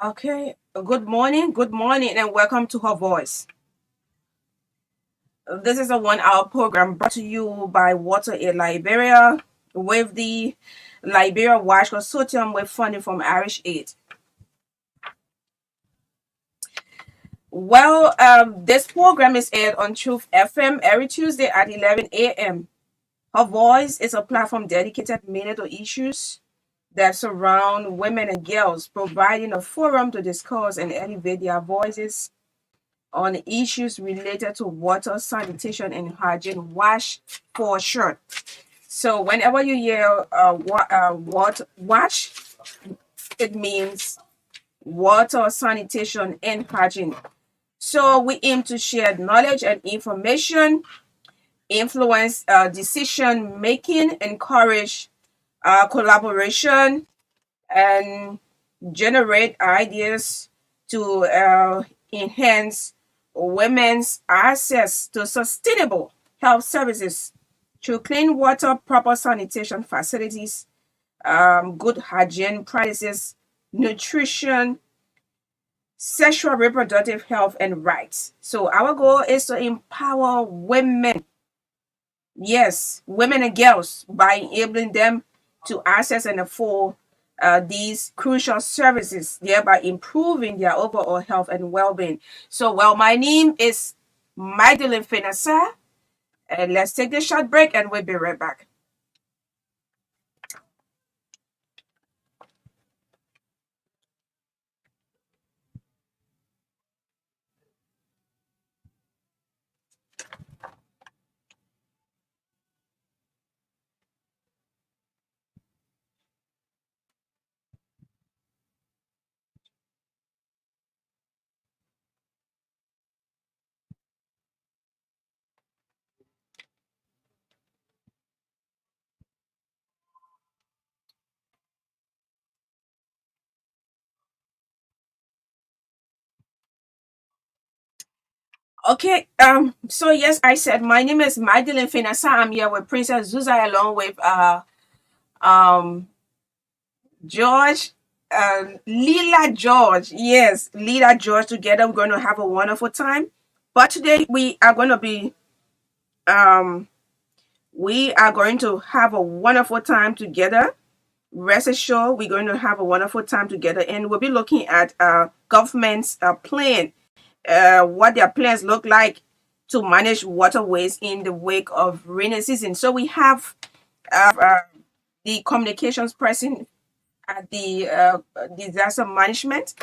Okay, good morning, and welcome to Her Voice. This is a 1 hour program brought to you by Water Aid Liberia with the Liberia Wash Consortium with funding from Irish Aid. This program is aired on Truth FM every Tuesday at 11 a.m. Her Voice is a platform dedicated mainly to issues that surround women and girls, providing a forum to discuss and elevate their voices on issues related to water, sanitation, and hygiene. Wash for short. So whenever you hear wash, it means water, sanitation, and hygiene. So we aim to share knowledge and information, influence decision making, encourage collaboration, and generate ideas to enhance women's access to sustainable health services through clean water, proper sanitation facilities, good hygiene practices, nutrition, sexual reproductive health, and rights. So, our goal is to empower women, yes, women and girls, by enabling them to access and afford these crucial services, thereby improving their overall health and well-being. So, my name is Magdalene Fenasa, and let's take this short break, and we'll be right back. Okay, so yes, I said my name is Magdalene Fenasa. I'm here with Princess Zuza along with um George, Lila George. Yes, Lila George. Together, we're going to have a wonderful time. But today, um, we are going to have a wonderful time together. Rest assured, we're going to have a wonderful time together, and we'll be looking at government's plan, what their plans look like to manage waterways in the wake of rainy season. So we have the communications person at the disaster management,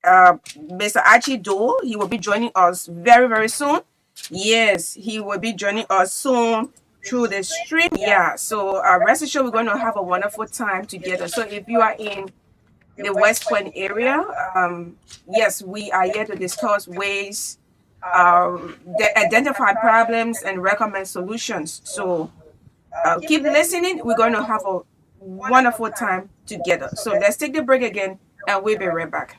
Mr. Archie Dole. He will be joining us very, very soon. Yes, he will be joining us soon through the stream. Yeah, so rest assured, we're going to have a wonderful time together. So if you are in the West Point area, yes, we are here to discuss ways, identify problems, and recommend solutions. So keep listening. We're going to have a wonderful time together. So let's take the break again, and we'll be right back.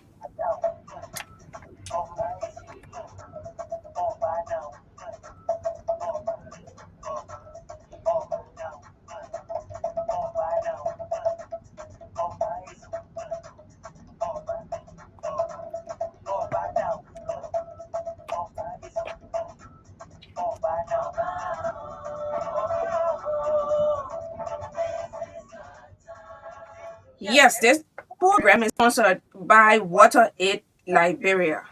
Yes, this program is sponsored by Water Aid Liberia.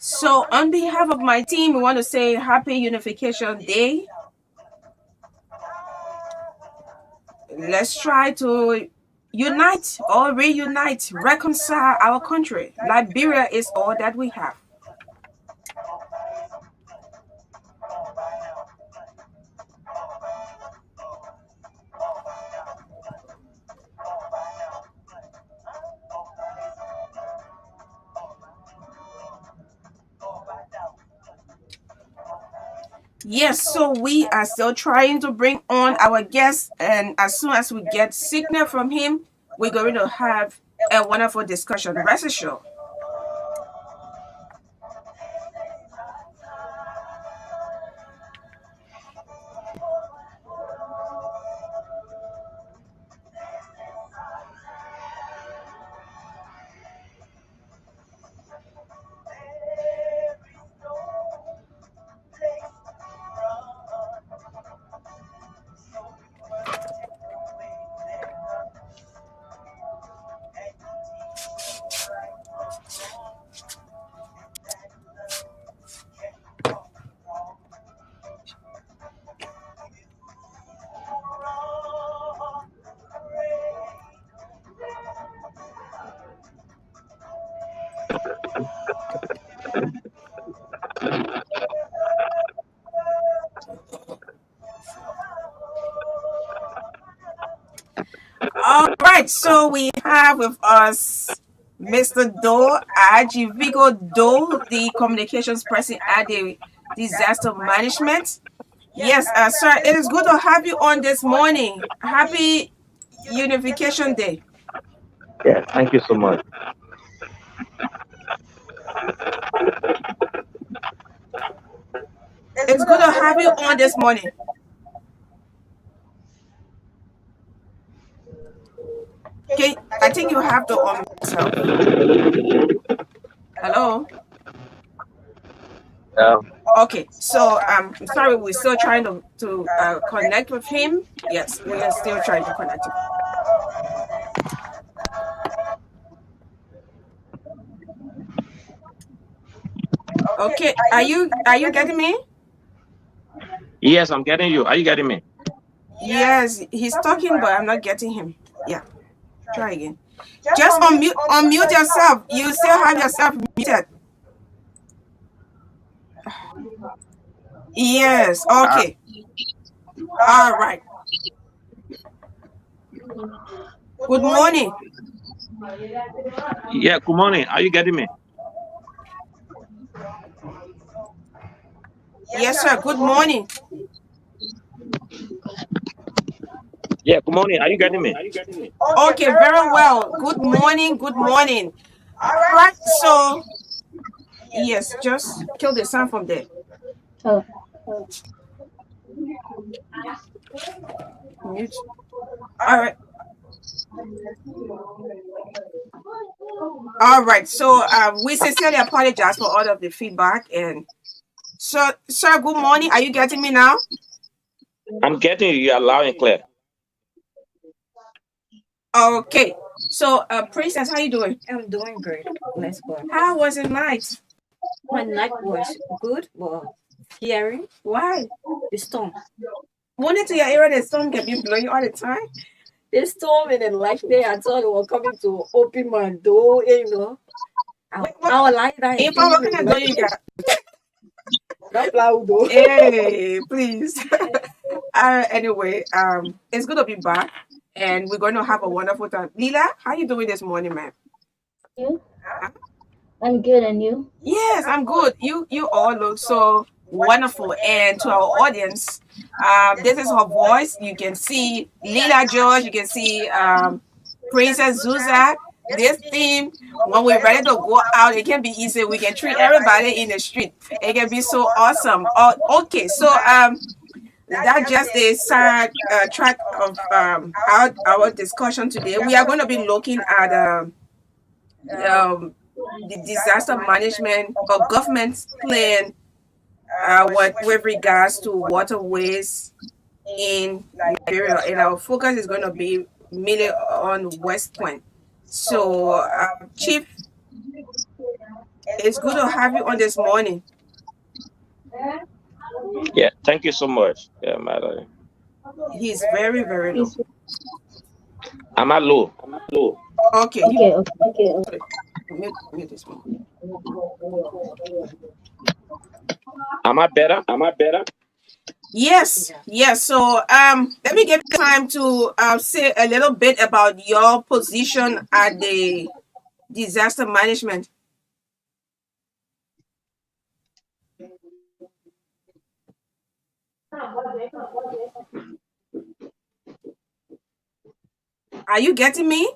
So, on behalf of my team, we want to say Happy Unification Day. Let's try to unite or reunite, reconcile our country. Liberia is all that we have. Yes, so we are still trying to bring on our guest, and as soon as we get signal from him, we're going to have a wonderful discussion. Rest assured. All right, so we have with us Mr. Doe, Aji Vigo Doe, the communications person at the disaster management. Yes, sir, it is good to have you on this morning. Happy Unification Day. Yeah, thank you so much. It's good to have you on this morning. Okay, I think you have to on yourself. Hello. Um, Okay, so I'm sorry, we're still trying to connect with him. Yes, we are still trying to connect him. Okay, are you getting me? yes, I'm getting you. Are you getting me? Yes, he's talking, but I'm not getting him. Yeah, try again. Just unmute yourself. You still have yourself muted. Yes. Uh, Okay. All right. Good morning. yeah, good morning. Are you getting me? Yes, sir. Good morning. Yeah, good morning. Are you getting me? Okay, very well. Good morning. Good morning. All right. So yes, just kill the sound from there. Oh, Mute. All right. All right. So we sincerely apologize for all of the feedback. And so, sir, good morning. Are you getting me now? I'm getting you. You're loud and clear. Okay. So, Princess, how you doing? I'm doing great. Let's go. How was it night? My night was good, but hearing Why? the storm. Morning to your area, the storm can be blowing all the time. The storm and then like day, I thought it was coming to open my door, I was like that. If I'm working at door, you got. That loud though. Hey, please. Anyway, it's good to be back, and we're going to have a wonderful time. Lila, how you doing this morning, man? You? I'm good, and you? Yes, I'm good. You all look so wonderful. And to our audience, this is her voice. You can see Lila George. You can see Princess Zuza. This theme, when we're ready to go out, it can be easy. We can treat everybody in the street. It can be so awesome. Oh, okay, so that's just a side track of our discussion today. We are going to be looking at um, the disaster management or government plan with regards to waterways in Liberia, and our focus is going to be mainly on West Point. So, Chief It's good to have you on this morning. Yeah, thank you so much. Yeah, my darling. He's very, very low. Am I low? Okay, Okay, okay. sorry. Mute this one. Am I better? Yes, yes. So let me give you time to say a little bit about your position at the disaster management. Are you getting me?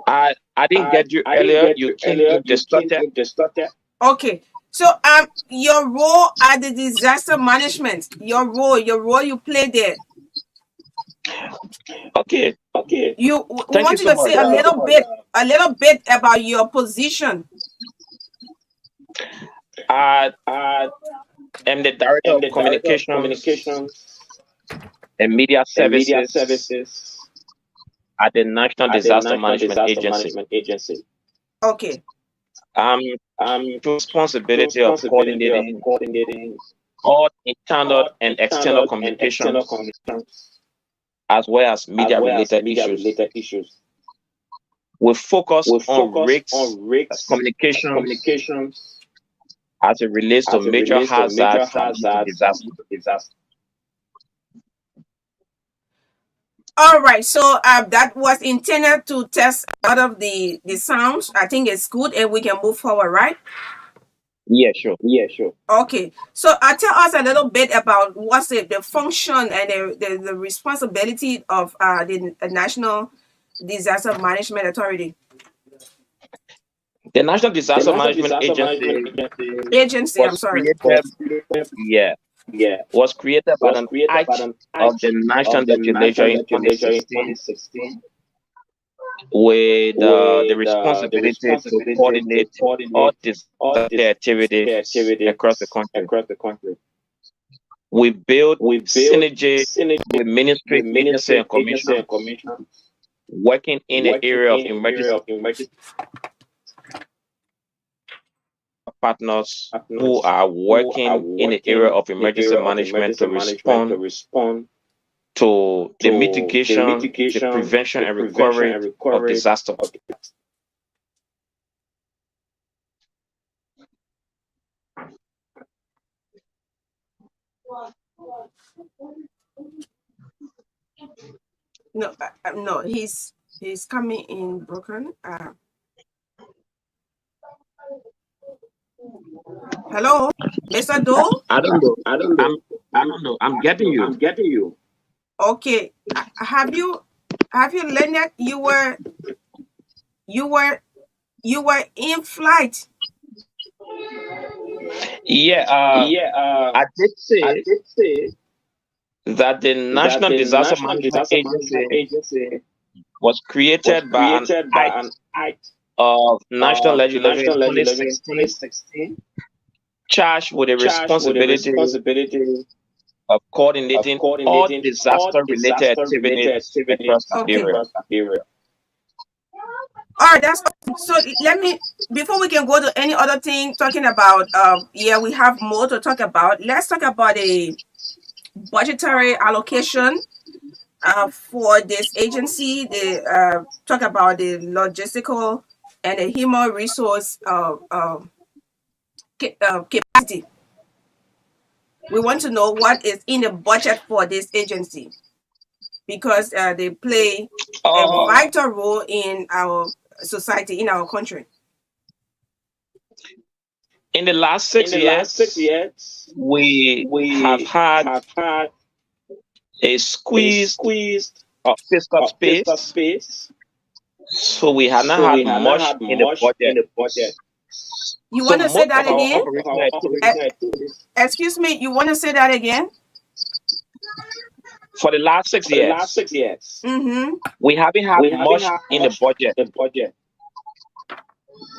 I didn't get you earlier. You came in distorted. Okay. So your role at the disaster management, your role you play there. Okay. We Thank you want you so to say much. a little bit about your position. I am the director of communications and media services at the National Disaster Management Agency. Okay. I'm responsibility of coordinating all internal and external communications as well as media related issues. We focus on risks communications as it relates to major hazards from disaster. All right. So that was intended to test a lot of the sounds. I think it's good, and we can move forward, right? Yeah, sure. Okay, so tell us a little bit about what's the function and the responsibility of the National Disaster Management Authority The National Disaster Management agency. I'm was sorry. was created by an act of the National Legislature in 2016 with the responsibility to coordinate all disaster activities across the country. We build synergy with ministry, agency, and commission working in the area of emergency partners who are working in the area of emergency management to respond to the mitigation, the prevention, and recovery of disaster. No, no, he's coming in broken. Hello, Mr. Doe. I don't know. I don't know. I'm getting you. Okay, have you learned that you were in flight? Yeah, I did say that the National Disaster Management Agency was created by an act of National Legislature in 2016, charged with the responsibility of coordinating all disaster-related activities across the Okay. area. All right, that's so. Let me before we can go to any other thing talking about. We have more to talk about. Let's talk about the budgetary allocation for this agency. They talk about the logistical and the human resource capacity. We want to know what is in the budget for this agency because they play a vital role in our society, in our country. In the last 6 years, we have had a squeeze of fiscal space, so we have not had much in the budget. You want to say most that of our again? operational activities Excuse me, you want to say that again? for the last 6 years, Mm-hmm. we haven't had much in the budget.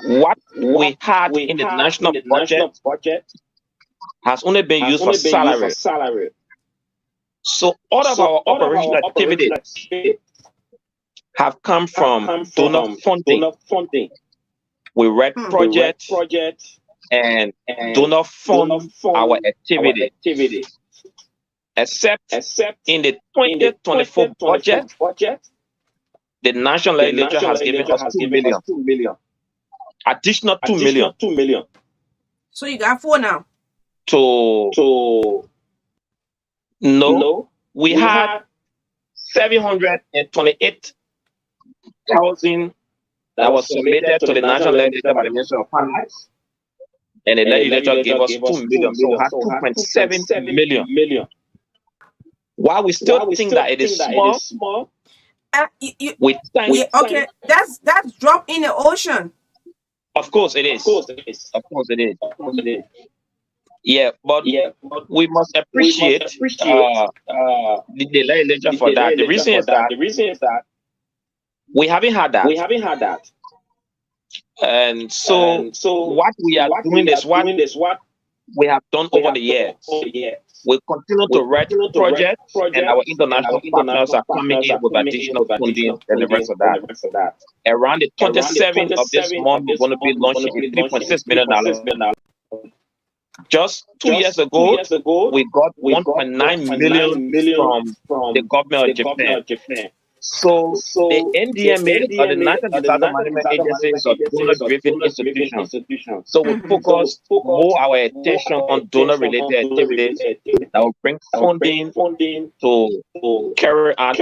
What we had in the national budget has only been used for salary. So all of our operational activities have come from donor funding. we write projects, and donor fund our activity. Except in the 2024 budget, the national legislature has given us 2 million. Additional 2 million. So you got 4 now. No, we had 728,000 that was submitted to the national legislature by the Ministry of Finance, and the legislature gave us 2 million, so we had 2.7 million. While we still think that it is small, okay, that's drop in the ocean. Of course it is. Yeah, but we must appreciate the legislature for that. The reason is that we haven't had that. And so what we are doing is what we have done over the years. We continue to write projects, and our international partners are coming in with additional funding and the rest of that. Around the 27th of this month, we're going to be launching a $3.6 million. Just 2 years ago, we got 1.9 million from the government of Japan. So the NDMA, or the National Disaster Management Agency, is a donor-driven institution. So we focus more our attention on donor-related activities that will bring funding to carry out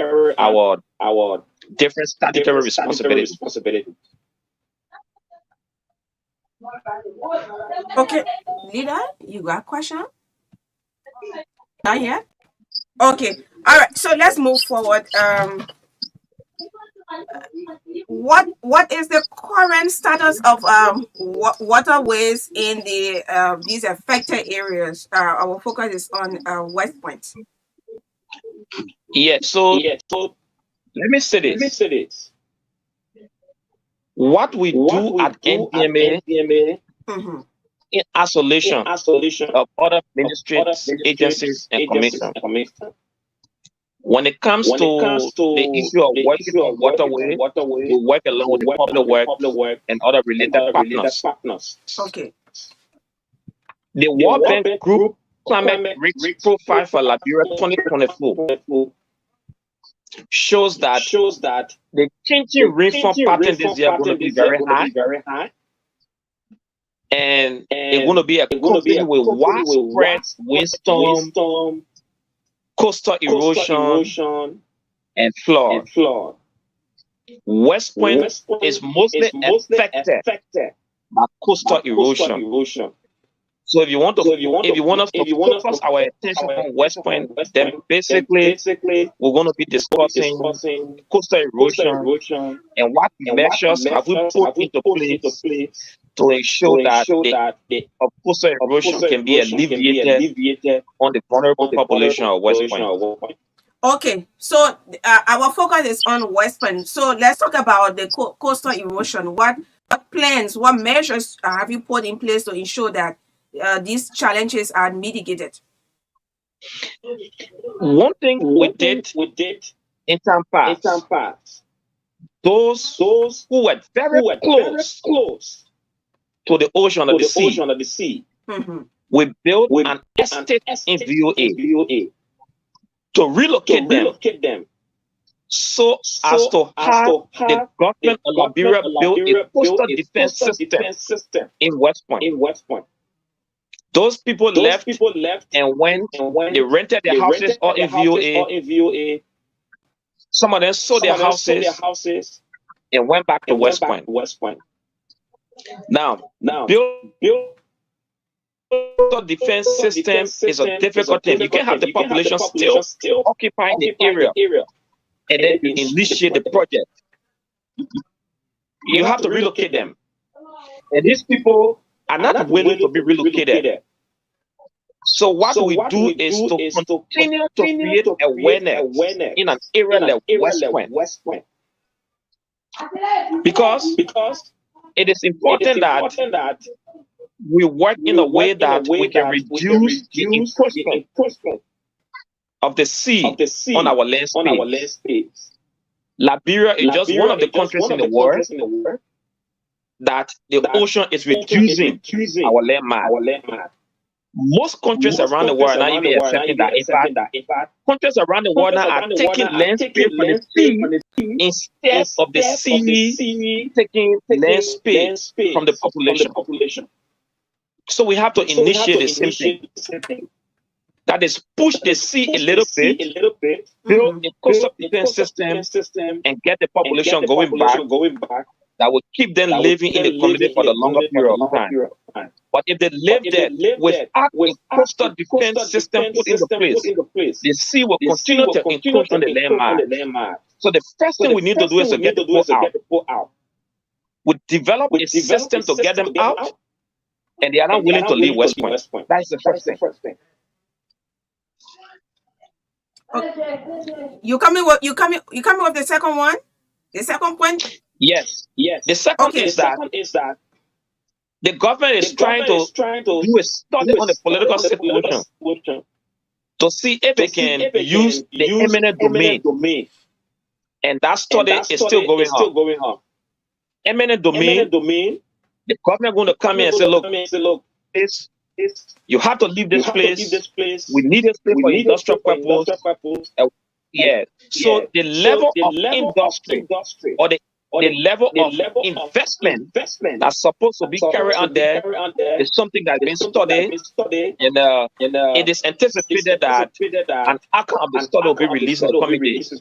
our different statutory responsibilities. Okay, Lida, you got a question? Not yet? Okay, all right, so let's move forward. What is the current status of waterways in the these affected areas? Our focus is on West Point. Yeah, so let me say this. What we do at NDMA in isolation of other ministries, agencies, and commissions. When it comes to the issue of working on waterway, we work along with the public works and other related partners. Okay. The World Bank Group Climate Risk Profile for Liberia 2024 shows that the changing rainfall pattern this year is going to be very high, and it's going to be accompanied with widespread windstorm, coastal erosion, and flood. West Point is mostly affected by coastal erosion. So if you want us to focus our attention on West Point, then basically we're going to be discussing coastal erosion and what measures have we put into place to ensure that the coastal erosion can be alleviated on the vulnerable population of West Point. Okay, so our focus is on West Point. So let's talk about the coastal erosion. What plans, what measures have you put in place to ensure that these challenges are mitigated? One thing we did in time past, those who were very close to the ocean or the sea, we built an estate in VOA to relocate them, so as to have the government of Liberia build a coastal defense system in West Point. Those people left, and when they rented their houses all in VOA, some of them sold their houses and went back to West Point. Now, build defense system is a difficult thing. You can't have the population still occupying the area and then initiate the project. You have to relocate them, and these people are not willing to be relocated. So what we do is to continue to create awareness in an area like West Point, because it is important that we work in a way that we can reduce the encroachment of the sea on our land space. Liberia is just one of the countries in the world that the ocean is reducing our land mass. Most countries around the world are not even accepting that. In fact, countries around the world now are taking land space from the sea instead of the sea taking land space from the population. So we have to initiate the same thing. That is, push the sea a little bit, build a coastal defense system, and get the population going back. That will keep them living in the community for the longer period of time. But if they live there without a coastal defense system put into place, the sea will continue to encroach on the land mass. So the first thing we need to do is to get the boat out. We develop a system to get them out, and they are not willing to leave West Point. That is the first thing. You coming with the second one? The second point? Yes. The second is that the government is trying to do a study on the political situation to see if they can use the eminent domain. And that study is still going on. Eminent domain, the government going to come in and say, look, you have to leave this place. We need this place for industrial purpose. So the level of industry or the level of investment that's supposed to be carried out there is something that's been studied, and it is anticipated that an outcome of the study will be released in the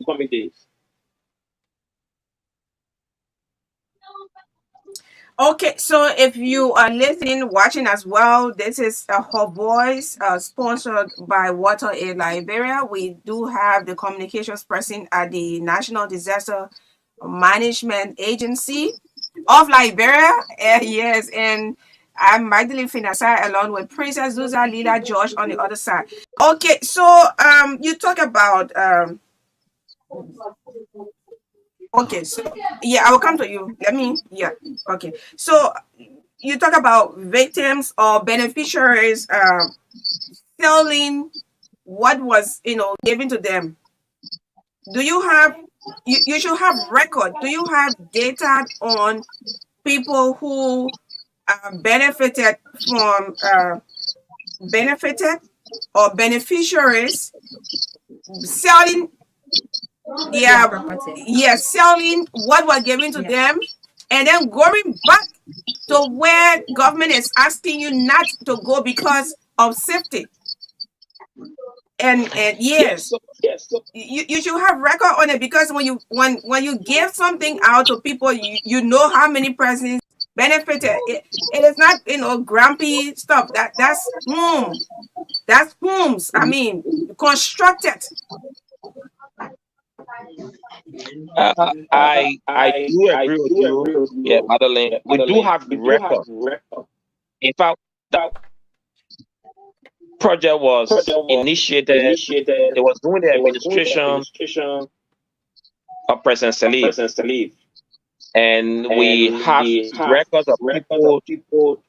coming days. Okay, so if you are listening, watching as well, this is Her Voice, sponsored by Water Aid Liberia. We do have the communications person at the National Disaster Management Agency of Liberia. Yes, and I'm Magdalene Finasai along with Princess Zuza Lila George on the other side. Okay, so you talk about okay, so yeah, I will come to you. Okay. So you talk about victims or beneficiaries selling what was given to them. Do you have you should have record? Do you have data on people who benefited or beneficiaries selling selling what was given to them, and then going back to where government is asking you not to go because of safety. And yes, you should have record on it, because when you give something out to people, you know how many persons benefited. It is not grumpy stuff. That's homes. I mean, constructed. I do agree with you. Yeah, Madeleine. We do have record. In fact, that project was initiated. It was during the administration of President Salif. And we have records of people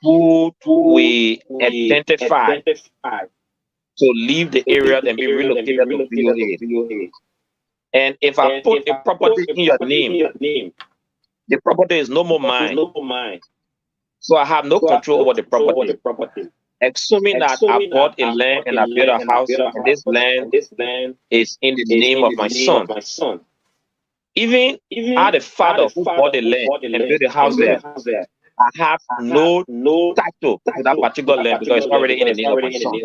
who we identified to leave the area and be relocated to VOA. And if I put a property in your name, the property is no more mine. So I have no control over the property. Assuming that I bought a land and I built a house, and this land is in the name of my son. Even I, the father who bought the land and built a house there, I have no title to that particular land because it's already in the name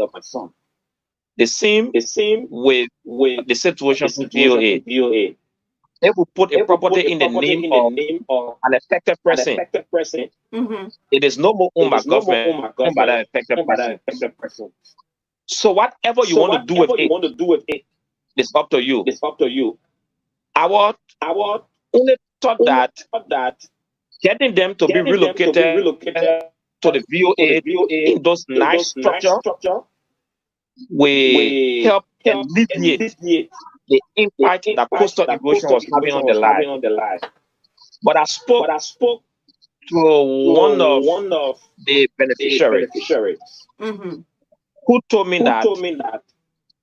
of my son. The same with the situation with VOA. If we put a property in the name of an affected person, it is no more owned by government, owned by the affected person. So whatever you want to do with it, it's up to you. I would only thought that getting them to be relocated to the VOA in those nice structure will help alleviate the impact that coastal erosion was having on the life. But I spoke to one of the beneficiaries who told me that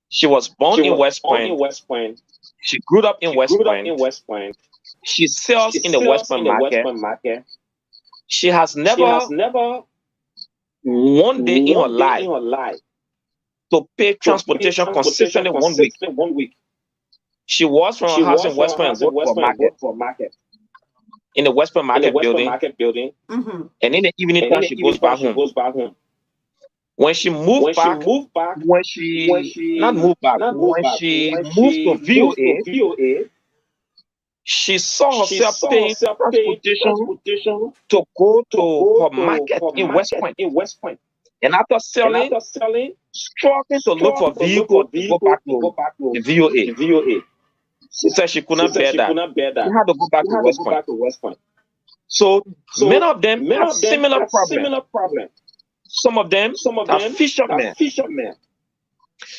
she was born in West Point. She grew up in West Point. She sells in the West Point market. She has never one day in her life to pay transportation consistently 1 week. She was from her house in West Point and go to a market in the West Point Market building, Mm-hmm. and in the evening time she goes back home. When she moved back, when she not moved back, when she moved to VOA, she saw herself paying transportation to go to her market in West Point. And after selling, struggling to look for vehicle to go back to the VOA. She said she could not bear that. She had to go back to West Point. So many of them have similar problems. Some of them are fishermen.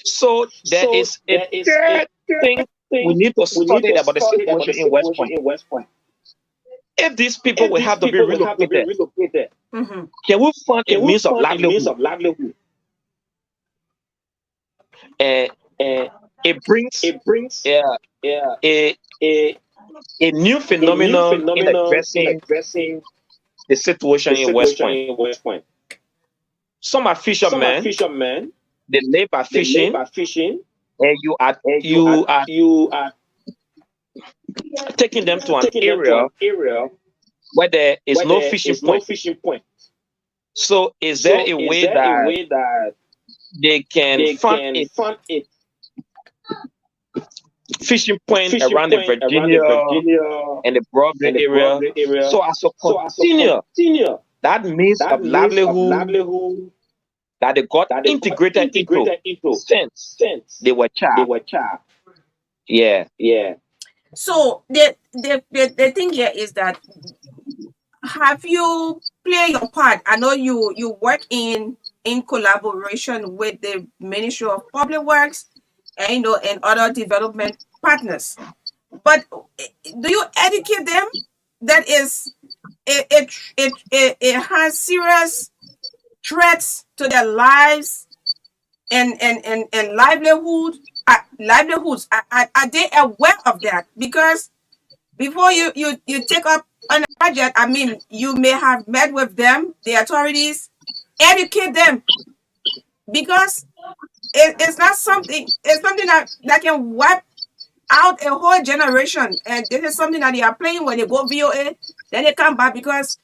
So there is a third thing we need to study about the situation in West Point. If these people will have to be relocated, Mm-hmm. can we find a means of livelihood? It brings a new phenomenon in addressing the situation in West Point. Some are fishermen. They live by fishing, and you are taking them to an area where there is no fishing point. So, is there a way that they can find a fishing point around the Virginia and the Broadway area, so as to continue that means of livelihood that they got integrated into since they were child? Yeah. So the thing here is that, have you played your part? I know you work in collaboration with the Ministry of Public Works and and other development partners. But do you educate them? That is, it has serious threats to their lives and livelihoods. Are they aware of that? Because before you take up on a project, I mean, you may have met with them, the authorities, educate them, because it's not something. It's something that can wipe out a whole generation, and this is something that they are playing when they go VOA. Then they come back because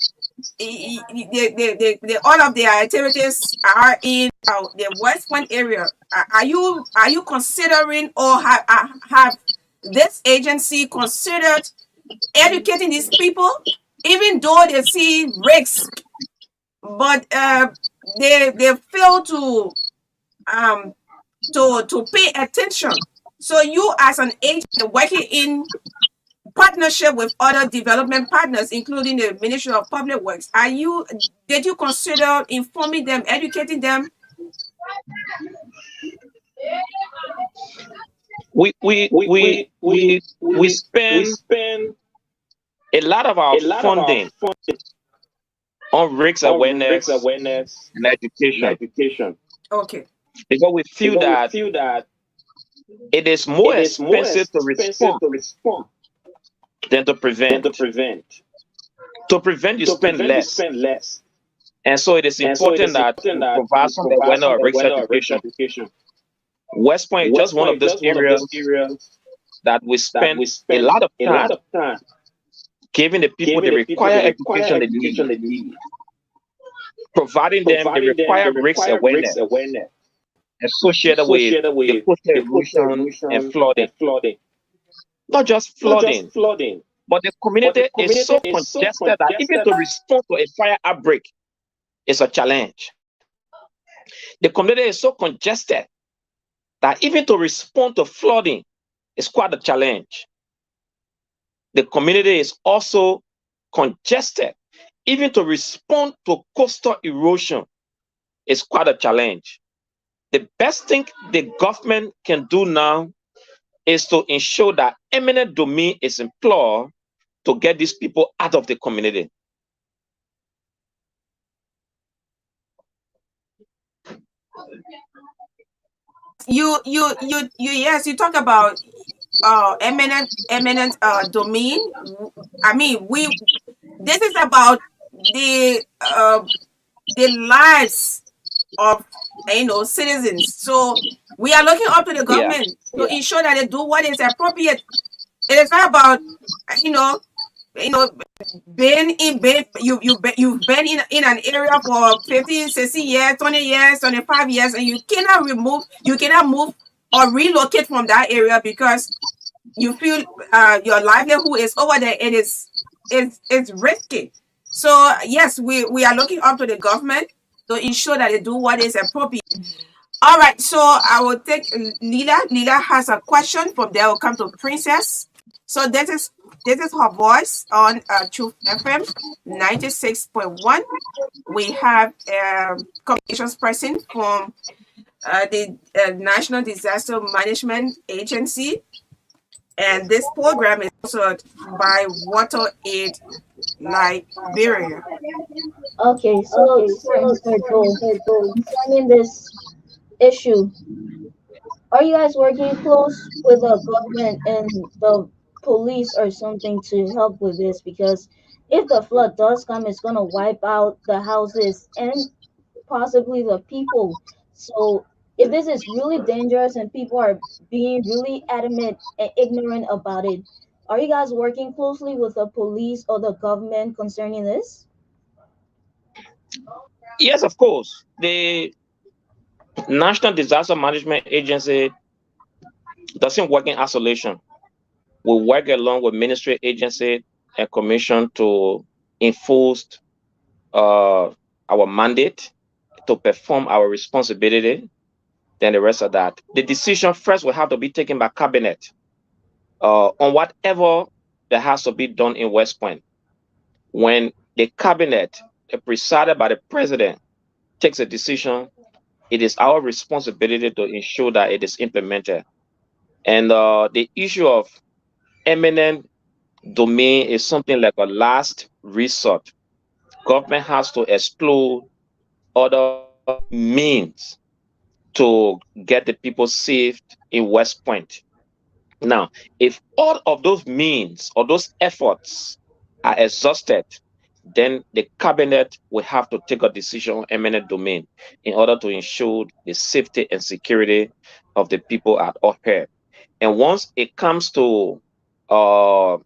all of their activities are in the West Point area. Are you considering, or have this agency considered educating these people, even though they see risk, but they fail to pay attention? So you, as an agent working in partnership with other development partners, including the Ministry of Public Works, did you consider informing them, educating them? We spend a lot of our funding on risk awareness and education, Okay. because we feel that it is more expensive to respond than to prevent. To prevent, you spend less. And so it is important that we provide some awareness of risk education. West Point is just one of those areas that we spend a lot of time giving the people the required education they need, providing them the required risk awareness associated with the coastal erosion and flooding. Not just flooding, but the community is so congested that even to respond to a fire outbreak is a challenge. The community is so congested that even to respond to flooding is quite a challenge. The community is also congested. Even to respond to coastal erosion is quite a challenge. The best thing the government can do now is to ensure that eminent domain is employed to get these people out of the community. Yes, you talk about eminent domain. I mean, this is about the lives of citizens. So we are looking up to the Yeah. government to ensure that they do what is appropriate. It is not about you know you've been in an area for 50, 60 years, 20 years, 25 years, and you cannot move or relocate from that area because you feel your livelihood is over there. It's risky. So yes, we are looking up to the government to ensure that they do what is appropriate. All right, so I will take Lila. Lila has a question. From there, will come to Princess. So this is her voice on Truth FM 96.1. We have communications person from the National Disaster Management Agency, and this program is sponsored by Water Aid Liberia. Okay, so Mr. Joel, concerning this issue, are you guys working close with the government and the police or something to help with this? Because if the flood does come, it's gonna wipe out the houses and possibly the people. So if this is really dangerous and people are being really adamant and ignorant about it, are you guys working closely with the police or the government concerning this? Yes, of course. The National Disaster Management Agency doesn't work in isolation. We work along with ministry agency and commission to enforce uh, our mandate, to perform our responsibility. Then the rest of that, the decision first will have to be taken by cabinet on whatever that has to be done in West Point. When the cabinet, presided by the president, takes a decision, it is our responsibility to ensure that it is implemented. And the issue of eminent domain is something like a last resort. Government has to explore other means to get the people saved in West Point. Now, if all of those means or those efforts are exhausted, then the cabinet will have to take a decision on eminent domain in order to ensure the safety and security of the people at Upper. And once it comes to uh,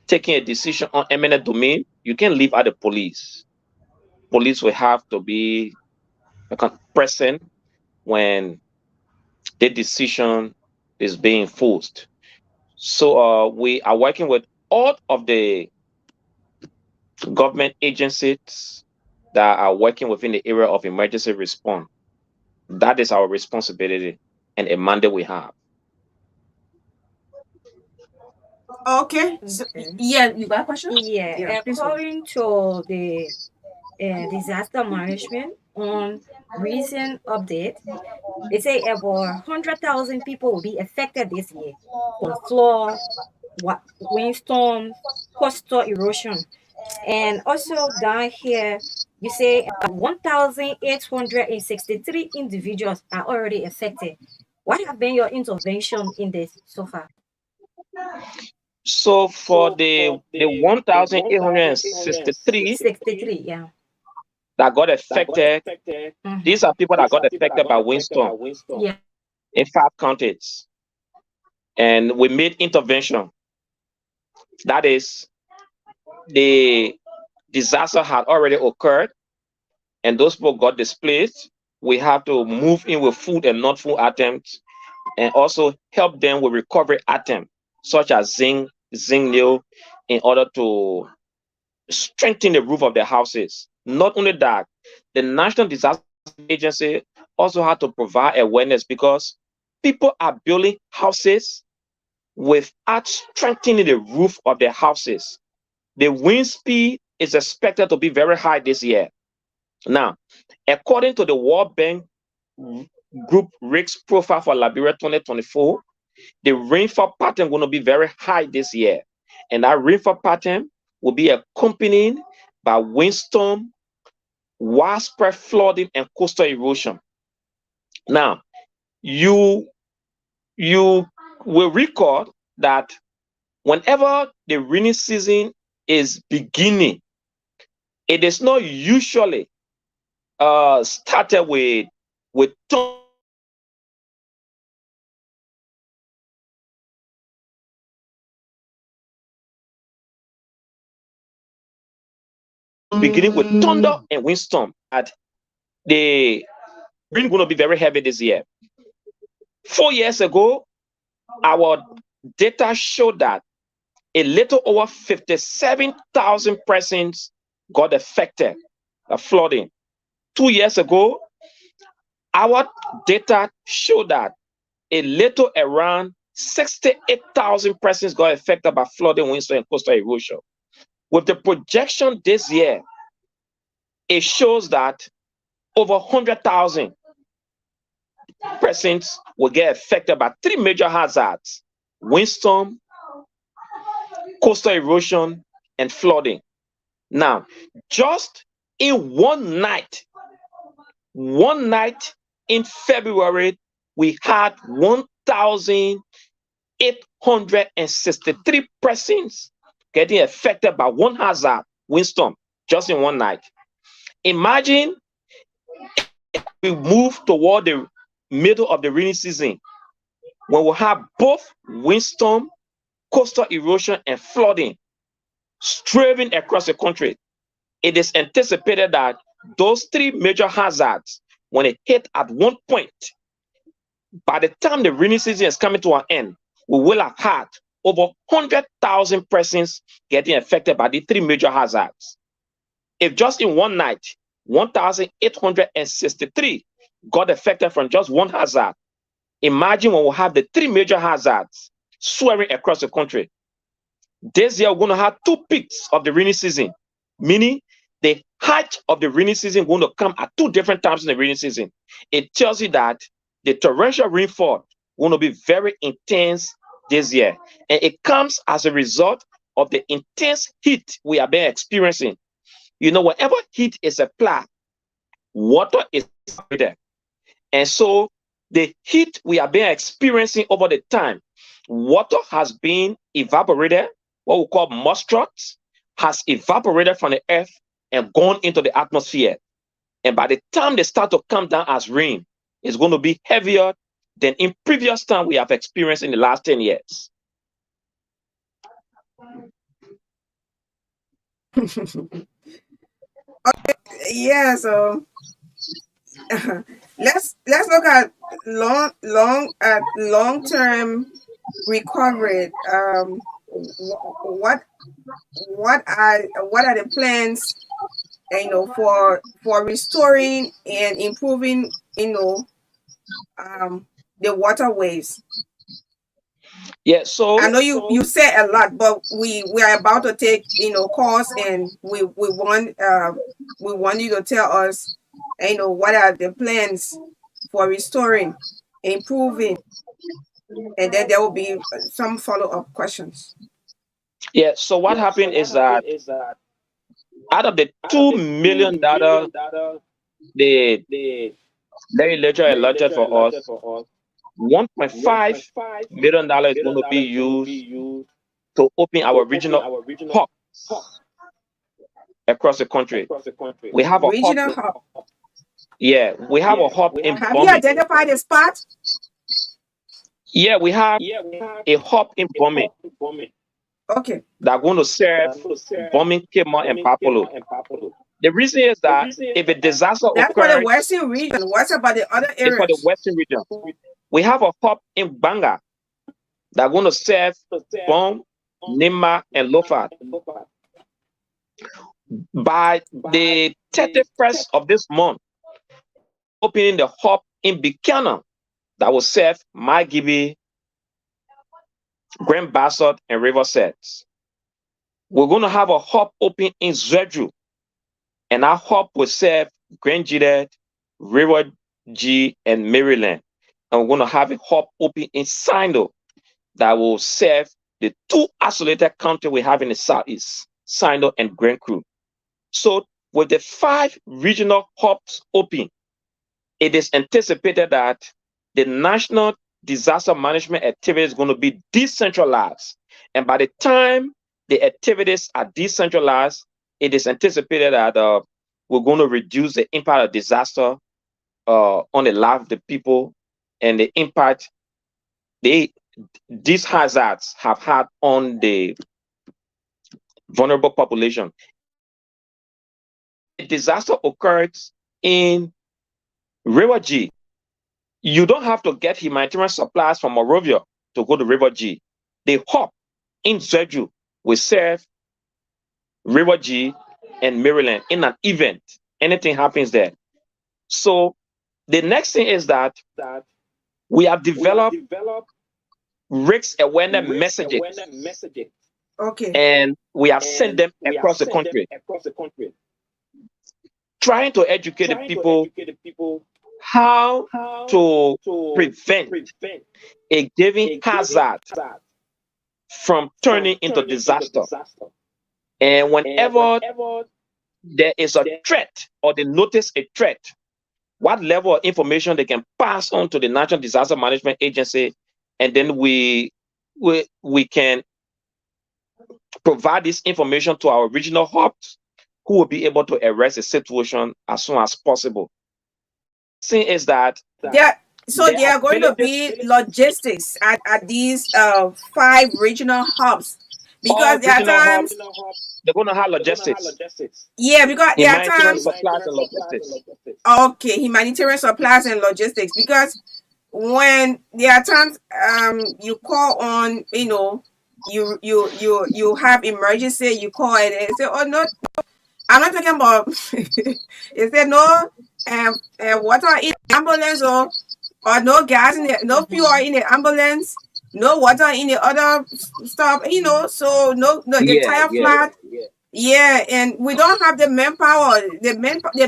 taking a decision on eminent domain, you can leave out the police. Police will have to be present when the decision is being enforced. So we are working with all of the government agencies that are working within the area of emergency response. That is our responsibility and a mandate we have. Okay. So, yeah, you got a question? Yeah, Please go. according to the disaster management on recent update, they say about 100,000 people will be affected this year from flood, windstorms, coastal erosion. And also down here, you say 1,863 individuals are already affected. What have been your intervention in this so far? So for the 1,863 63, yeah. that got affected, Mhm. these are people that got affected by windstorm Yeah. in 5 counties. And we made intervention. That is, the disaster had already occurred and those people got displaced. We have to move in with food and non-food items and also help them with recovery items such as zinc nail, in order to strengthen the roof of their houses. Not only that, the National Disaster Agency also had to provide awareness because people are building houses without strengthening the roof of their houses. The wind speed is expected to be very high this year. Now, according to the World Bank Group risk profile for Liberia 2024, the rainfall pattern going to be very high this year. And that rainfall pattern will be accompanied by windstorm, widespread flooding, and coastal erosion. Now, you will record that whenever the rainy season is beginning, It is not usually started with beginning with thunder and windstorm. At the rain going to be very heavy this year. 4 years ago, our data showed that a little over 57,000 persons got affected by flooding. 2 years ago, our data showed that a little around 68,000 persons got affected by flooding, windstorm, and coastal erosion. With the projection this year, it shows that over 100,000 persons will get affected by three major hazards: windstorm, coastal erosion, and flooding. Now, just in one night in February, we had 1,863 persons getting affected by one hazard, windstorm, just in one night. Imagine we move toward the middle of the rainy season when we have both windstorm, coastal erosion, and flooding strafing across the country. It is anticipated that those three major hazards, when it hit at one point, by the time the rainy season is coming to an end, we will have had over 100,000 persons getting affected by the three major hazards. If just in one night, 1,863 got affected from just one hazard, imagine when we have the three major hazards swearing across the country. This year, we're going to have two peaks of the rainy season, meaning the height of the rainy season going to come at two different times in the rainy season. It tells you that the torrential rainfall going to be very intense this year. And it comes as a result of the intense heat we have been experiencing. You know, whenever heat is applied, water is there. And so the heat we have been experiencing over the time, water has been evaporated, what we call moisture has evaporated from the earth and gone into the atmosphere. And by the time they start to come down as rain, it's going to be heavier than in previous time we have experienced in the last 10 years. Yeah, so let's look at long-term recovery. What are the plans, for restoring and improving, the waterways? Yeah, so I know you say a lot, but we are about to take course, and we want you to tell us what are the plans for restoring, improving, and then there will be some follow-up questions. Yeah, so what happened is that out of the $2 million the legislature allotted for us, $1.5 million is going to be used to open our regional hubs across the country. We have a regional hub. Yeah, we have a hub in Have Bombay. you identified a spot? Yeah, we have a hub in Bombay. Okay. They're going to serve Bombay, Kema, and Papalo. The reason is that if a disaster That's occurs, for the western region. What about the other areas? it's for the western region. We have a hub in Banga. They're going to serve Bom, Nima, and Lofat. By the 31st of this month, opening the hub in Buchanan that will serve Margibi, Grand Bassa, and Riverside. We're going to have a hub open in Zwedru, and our hub will serve Grand Gilead, River G, and Maryland. And we're going to have a hub open in Sando that will serve the two isolated counties we have in the southeast, Sando and Grand Cru. So with the 5 regional hubs open, it is anticipated that the national disaster management activity is going to be decentralized. And by the time the activities are decentralized, it is anticipated that we're going to reduce the impact of disaster on the life of the people and the impact these hazards have had on the vulnerable population. A disaster occurs in River G. You don't have to get humanitarian supplies from Monrovia to go to River G. The hub in Zeju will serve River G and Maryland in an event. Anything happens there. So the next thing is that we have developed risk awareness messages. Okay. And we have sent them across the country, trying to educate the people how to prevent a given hazard from turning into disaster. And whenever there is a threat or they notice a threat, what level of information they can pass on to the National Disaster Management Agency, and then we can provide this information to our regional hubs, who will be able to arrest the situation as soon as possible. Thing is that there are going to be logistics at these 5 regional hubs, because there are times they're going to have logistics. Yeah, because there are times supplies and logistics. Okay, humanitarian supplies and logistics, because when there are times you call on, you have emergency, you call it and say, oh no, I'm not talking about is there no water in the ambulance, or no gas in it, no fuel in the ambulance, no water in the other stuff, so no the entire flat. Yeah, and we don't have the manpower. The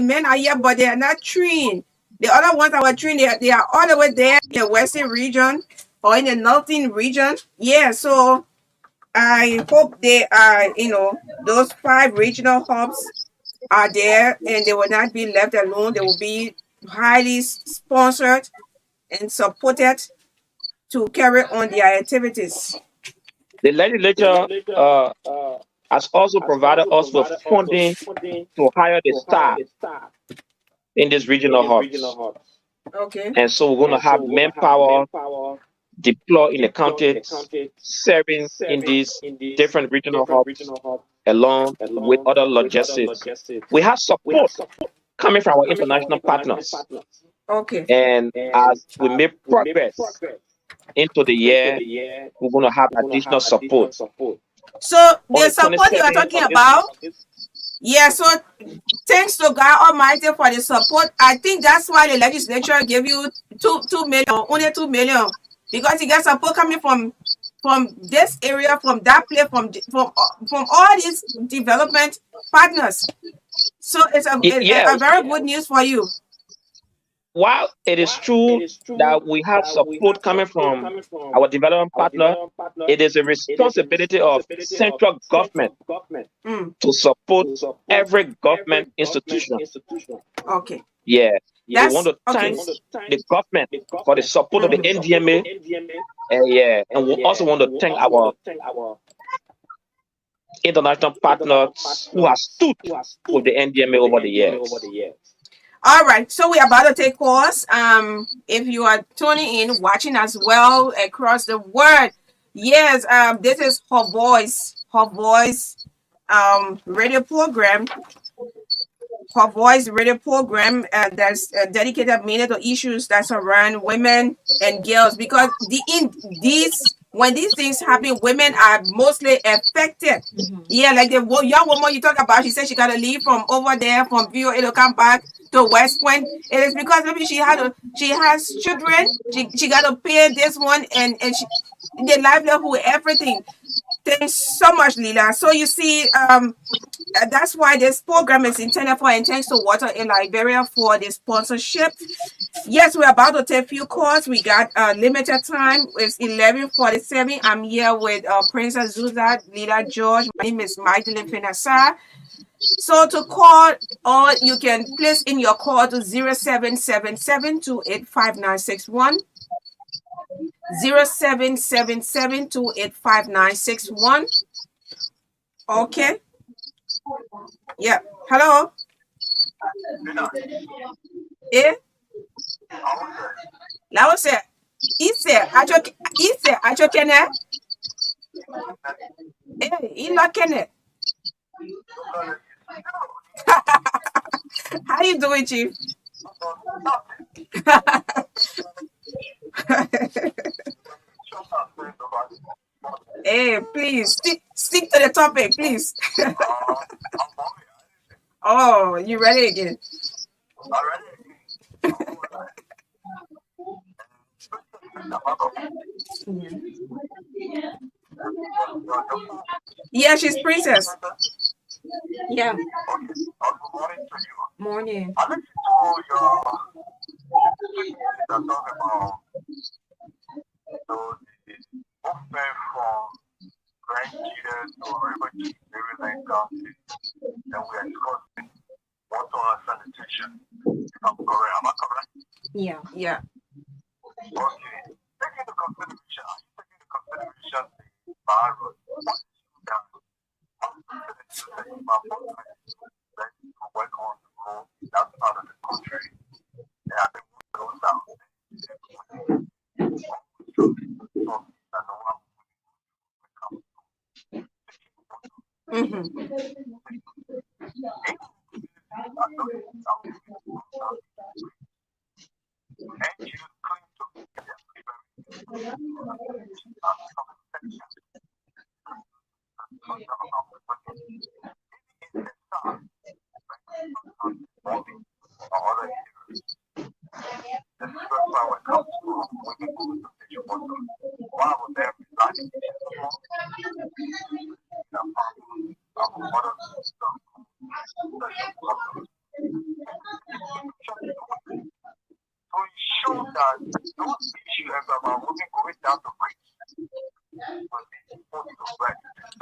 men are here, but they are not trained. The other ones that were trained, they are all the way there in the western region or in the northern region. Yeah, so I hope they are, those 5 regional hubs are there, and they will not be left alone. They will be highly sponsored and supported to carry on their activities. The legislature has also provided us with funding to hire the staff in these regional hubs. Okay. And so we're going to have manpower deployed in the county, serving in these different regional hubs, along with other logistics. We have support coming from our international partners. Okay. And as we make progress into the year, we're going to have additional support. So the support you are talking about, yeah, so thanks to God Almighty for the support. I think that's why the legislature gave you 2 million, only 2 million, because you get support coming from this area, from that place, from all these development partners. So it's a very good news for you. While it is true that we have support coming from our development partner, it is a responsibility of central government to support every government institution. Okay. Yeah. We want to thank the government for the support of the NDMA. And we also want to thank our international partners who have stood with the NDMA over the years. All right, so we're about to take calls. If you are tuning in, watching as well across the world, yes, this is Her Voice radio program. Her Voice radio program that's dedicated mainly to issues that surround women and girls, because when these things happen, women are mostly affected. Yeah, like the young woman you talk about, she said she got to leave from over there from VOA to come back to West Point. It is because maybe she has children. She got to pay this one and the livelihood, everything. Thanks so much, Lila. So you see, that's why this program is intended for, and thanks to Water in Liberia for the sponsorship. Yes, we're about to take a few calls. We got limited time. It's 11:47. I'm here with Princess Zuza, Lila George. My name is Magdalene Penasa. So to call, or you can place in your call to 0777-285961. 0777-285961. Okay. Yeah. Hello. Eh? Lao se. Acho kene. Ila kene. How you doing, Chief? Hey, please stick to the topic, please. Oh, you ready again? Yeah, she's princess. Yeah. Morning. Yeah. Yeah. Mm-hmm.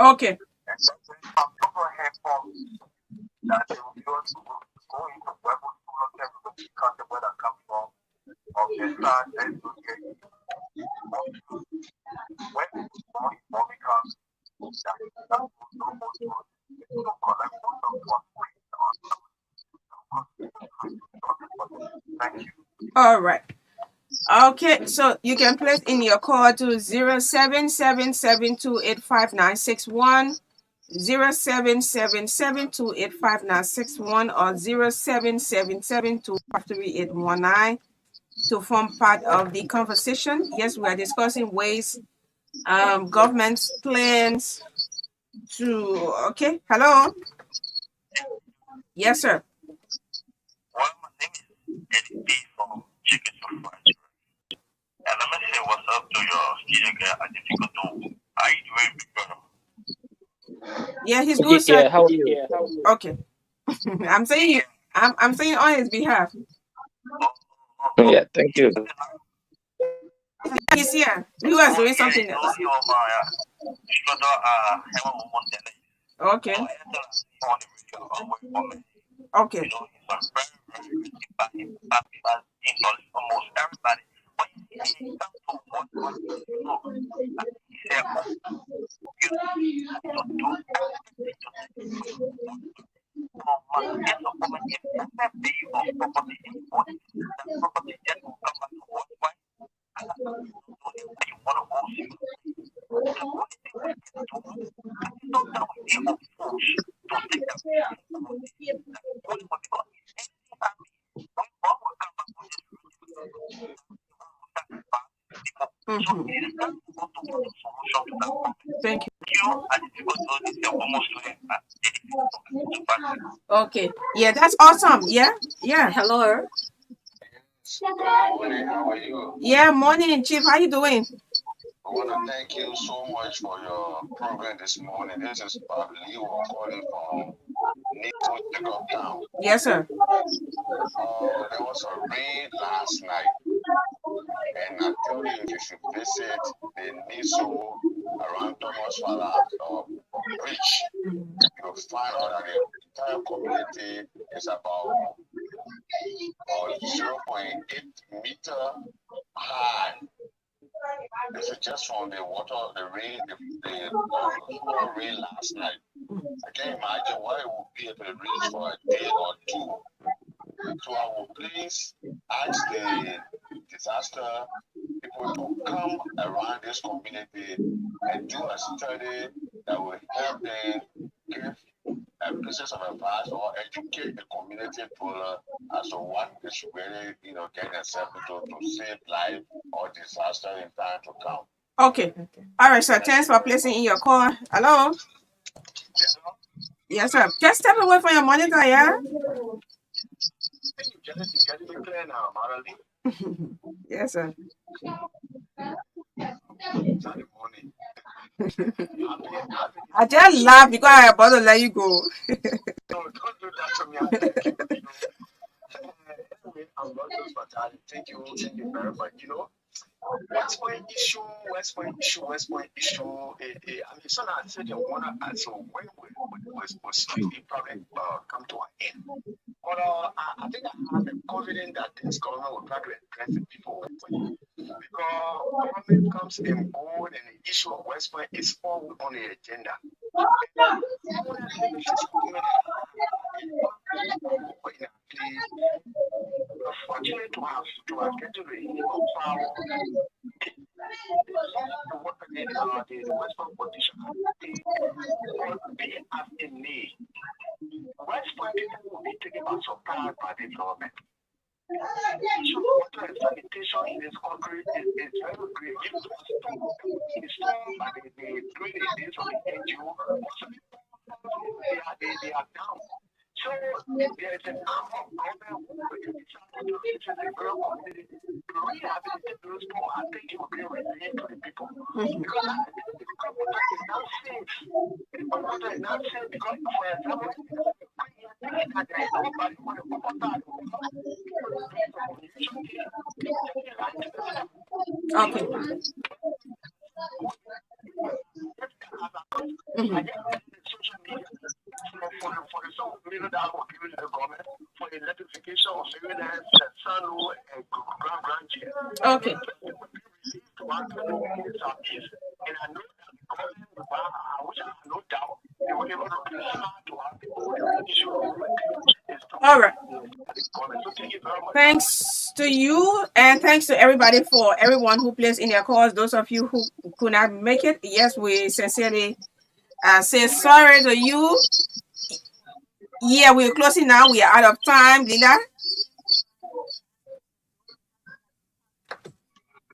Okay. All right. Okay, so you can place in your call to 0777285961, 0777285961, or 0777253819 to form part of the conversation. Yes, we are discussing ways government's plans to. Okay, hello. Yes, sir. Well, my name is Eddie P from Chicken to Fries. And let me say what's up to your student girl at Difficult to. How you doing, big brother? Yeah, he's good, sir. Yeah, how are you? Okay. I'm saying I'm saying on his behalf. Yeah, thank you. He's here. He was doing something else. Okay. Okay. Almost everybody. But Mm-hmm. Thank you. Okay. Yeah, that's awesome. Yeah. Yeah. Hello. Morning, how are you? Yeah, morning, Chief. How you doing? I want to thank you so much for your program this morning. This is Bob Lee calling from Newton, Jacob Town. Yes, sir. There was a rain last night, and I tell you, you should visit the Niso around Thomas Fala Bridge. You'll find out that the entire community is about 0.8 meter high. This is just from the water, the rain, the small rain last night. I can't imagine what it will be if it rains for a day or two. So I will please ask the disaster people to come around this community and do a study that will help them give pieces of advice or educate the community further as to what they should really, get themselves into to save life or disaster in time to come. Okay. All right, sir. Thanks for placing in your call. Hello. Yes, sir. Just step away from your monitor, yeah? It's getting clear now, Marley. Yes, sir. Saturday morning. I just laugh because I'm about to let you go. No, don't do that to me. Anyway, I'm not just fatality. Thank you very much. West Point issue. I mean, so now I said you want to answer when we probably come to an end. But I think I'm confident that this government will try to address it before West Point. Because government comes and goes, and the issue of West Point is always on the agenda. Fortunate to have get to the power. The West Point politician be as a need. West Point people will be taken by surprise by the government. Water and sanitation in this country is very great. It's done by the 3 days of the NGO. They are down. So there is an arm of government who will decide to visit the girl community to rehabilitate those people and think it will be resilient to the people. Because the water is not safe. The water is not safe because, for example, there is nobody who will put that. Okay. For the sum of $1 million we're giving to the government for the electrification of Maryland, Sanu, and Grand Branches. Okay. And I know that the government, I wish I had no doubt, they were able to respond to our people with the issue of all right. Thanks to you, and thanks to everybody for everyone who placed in their calls. Those of you who could not make it, yes, we sincerely say sorry to you. Yeah, we're closing now. We are out of time, Lila.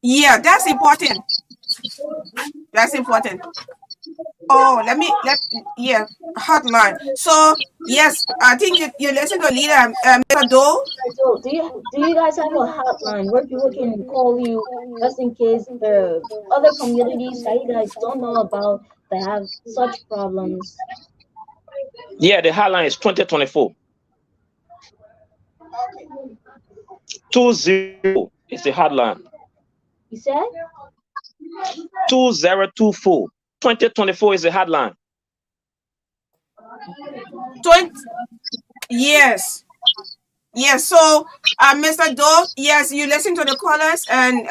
Yeah, that's important. That's important. Oh, yeah, hotline. So yes, I think you listen to Lila, Mr. Doe. So do you guys have a hotline where people can call you just in case the other communities that you guys don't know about that have such problems? Yeah, the hotline is 2024. 20 is the hotline. You said 2024. 2024 is the hotline. 20. Yes. Yes. So, Mr. Doe, yes, you listen to the callers and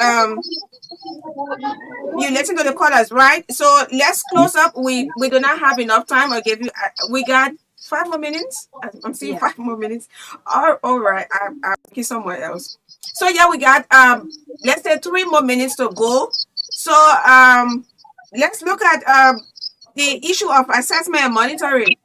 you listen to the callers, right? So let's close up. We do not have enough time. I'll give you. We got 5 more minutes. I'm seeing 5 more minutes. All right. I'll get somewhere else. So yeah, we got let's say 3 more minutes to go. So let's look at the issue of assessment and monitoring.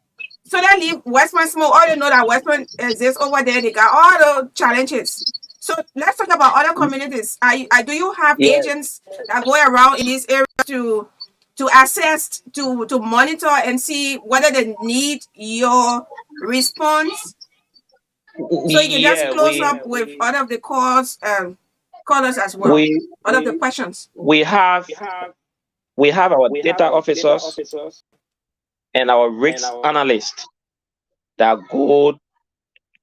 So that leave West Point Small. All you know that West Point exists over there. They got all the challenges. So let's talk about other communities. Do you have agents that go around in this area to assess, to monitor and see whether they need your response? So you can just close up with all of the callers as well. All of the questions. We have our data officers and our risk analysts that go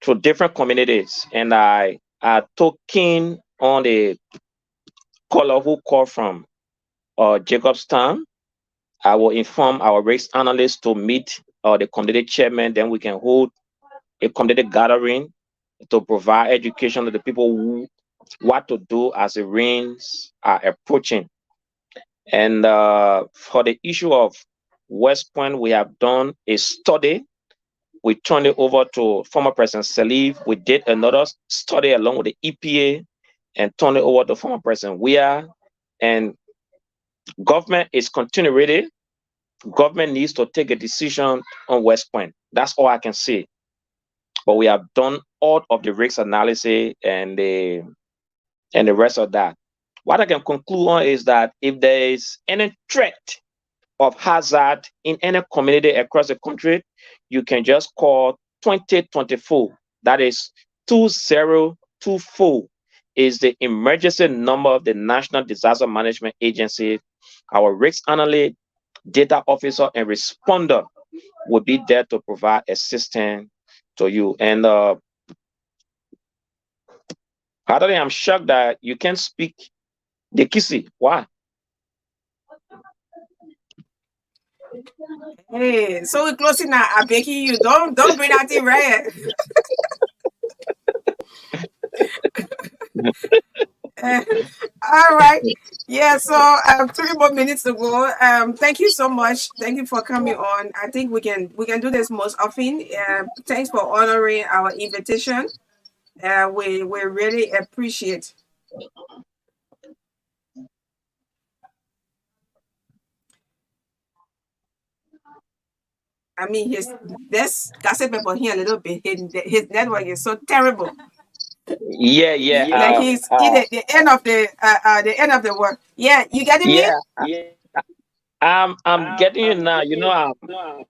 to different communities, and I talking on the caller who called from Jacobstown. I will inform our risk analyst to meet the community chairman. Then we can hold a community gathering to provide education to the people what to do as the rains are approaching. And for the issue of West Point, we have done a study. We turned it over to former President Salif. We did another study along with the EPA and turned it over to former President Weah. And government is continuing. Government needs to take a decision on West Point. That's all I can say. But we have done all of the risk analysis and the rest of that. What I can conclude on is that if there is any threat of hazard in any community across the country, you can just call 2024. That is 2024 is the emergency number of the National Disaster Management Agency. Our risk analyst, data officer, and responder will be there to provide assistance to you. And Hadari, I'm shocked that you can't speak the Kisi. Why? Hey, so we're closing now. I'm begging you, don't bring that in red. All right. Yeah, so 3 more minutes to go. Thank you so much. Thank you for coming on. I think we can do this most often. Thanks for honoring our invitation. We really appreciate. I mean, this gossip about here a little bit. His network is so terrible. Yeah, yeah. Like he's in the end of the end of the world. Yeah, you getting me? Yeah, I'm getting you now. You know,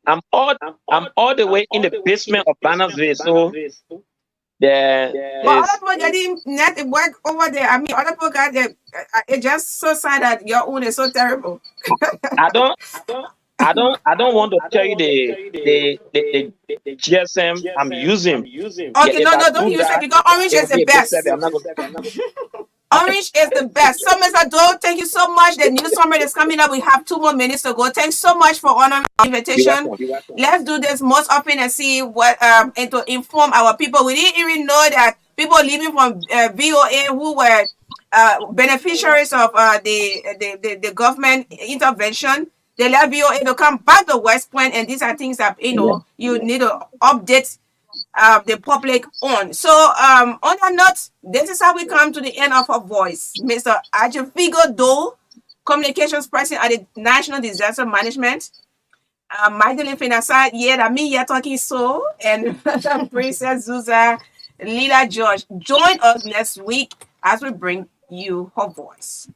I'm all the way in the basement of Bannersville, so there But is. other people getting network over there. I mean, other people got the. It's just so sad that your own is so terrible. I don't I don't want to tell you the GSM I'm using. Yeah, Okay, if no, I no, don't do use it that, because Orange it is will the be a big best. survey. I'm not going. Orange is the best. So, Mr. Doe, thank you so much. The new summer is coming up. We have 2 more minutes to go. Thanks so much for honoring the You're invitation. welcome. Let's do this most often and see what and to inform our people. We didn't even know that people living from VOA who were beneficiaries of the government intervention. They left VOA to come back to West Point, and these are things that Yeah. you need to update the public on. So on that note, this is how we come to the end of our voice. Mr. Ajifigo Doe, communications person at the National Disaster Management. Magdalene Finasa, yeah, that me here talking so, and Princess Zuza, Lila George. Join us next week as we bring you her voice.